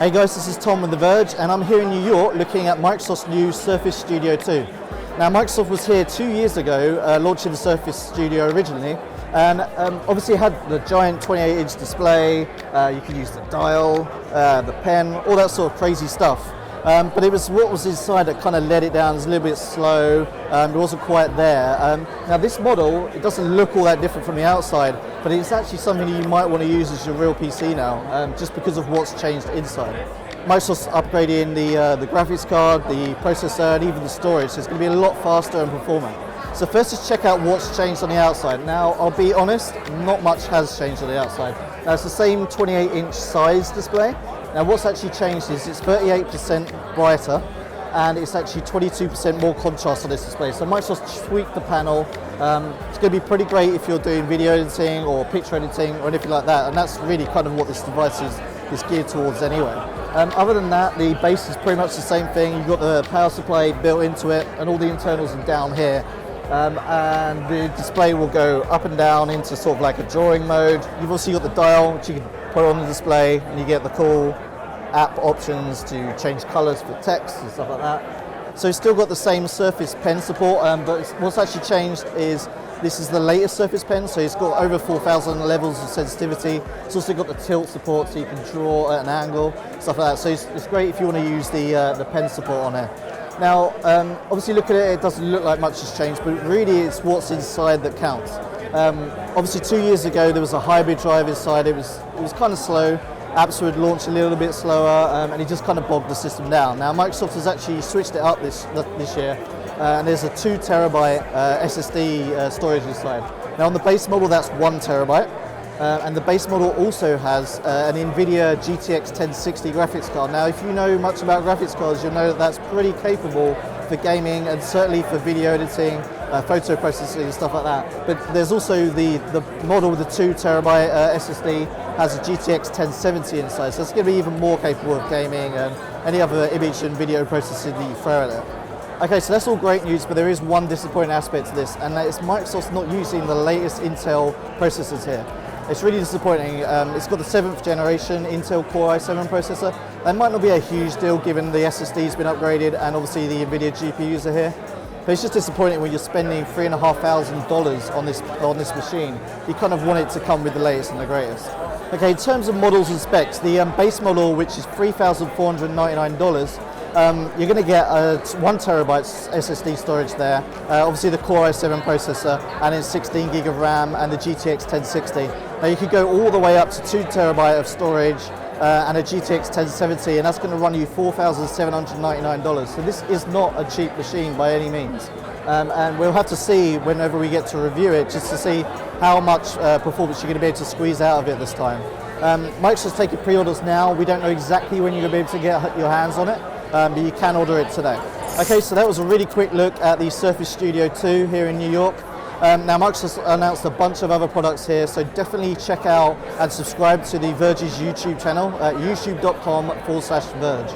Hey guys, this is Tom with The Verge, and I'm here in New York looking at Microsoft's new Surface Studio 2. Now, Microsoft was here 2 years ago, launching the Surface Studio originally, and obviously it had the giant 28-inch display. You could use the dial, the pen, all that sort of crazy stuff. But it was what was inside that kind of let it down. It was a little bit slow. It wasn't quite there. Now this model, it doesn't look all that different from the outside, but it's actually something you might want to use as your real PC now, just because of what's changed inside. Microsoft's upgrading the graphics card, the processor, and even the storage, so it's going to be a lot faster and performant. So first, let's check out what's changed on the outside. Now, I'll be honest, not much has changed on the outside. Now, it's the same 28-inch size display. Now, what's actually changed is it's 38% brighter, and it's actually 22% more contrast on this display. So Microsoft tweaked the panel. It's going to be pretty great if you're doing video editing or picture editing or anything like that, and that's really kind of what this device is geared towards anyway. Other than that, the base is pretty much the same thing. You've got the power supply built into it, and all the internals are down here. And the display will go up and down into sort of like a drawing mode. You've also got the dial, which you can put on the display, and you get the cool app options to change colors for text and stuff like that. So it's still got the same Surface Pen support, but what's actually changed is this is the latest Surface Pen, so it's got over 4,000 levels of sensitivity. It's also got the tilt support, so you can draw at an angle, stuff like that. So it's great if you want to use the pen support on it. Now, obviously look at it, it doesn't look like much has changed, but really it's what's inside that counts. Obviously 2 years ago there was a hybrid drive inside. It was kind of slow. Apps would launch a little bit slower, and it just kind of bogged the system down. Now Microsoft has actually switched it up this year, and there's a 2 terabyte SSD storage inside. Now on the base model that's 1 terabyte, and the base model also has an NVIDIA GTX 1060 graphics card. Now if you know much about graphics cards, you'll know that that's pretty capable for gaming and certainly for video editing, photo processing and stuff like that. But there's also the model with the 2 terabyte SSD has a GTX 1070 inside, so it's going to be even more capable of gaming and any other image and video processing that you throw at it. Okay, so that's all great news, but there is one disappointing aspect to this, and that is Microsoft's not using the latest Intel processors here. It's really disappointing. It's got the 7th generation Intel Core i7 processor. That might not be a huge deal given the SSD's been upgraded and obviously the NVIDIA GPUs are here. But it's just disappointing when you're spending $3,500 on this machine. You kind of want it to come with the latest and the greatest. Okay, in terms of models and specs, the base model, which is $3,499, you're going to get a 1 terabyte SSD storage there, obviously the Core i7 processor, and it's 16 gig of RAM and the GTX 1060. Now you could go all the way up to 2 terabyte of storage and a GTX 1070, and that's going to run you $4,799. So this is not a cheap machine by any means. And we'll have to see whenever we get to review it, just to see how much performance you're going to be able to squeeze out of it this time. Microsoft's taking pre-orders now. We don't know exactly when you're going to be able to get your hands on it, but you can order it today. Okay, so that was a really quick look at the Surface Studio 2 here in New York. Now Microsoft announced a bunch of other products here, so definitely check out and subscribe to the Verge's YouTube channel at youtube.com/Verge.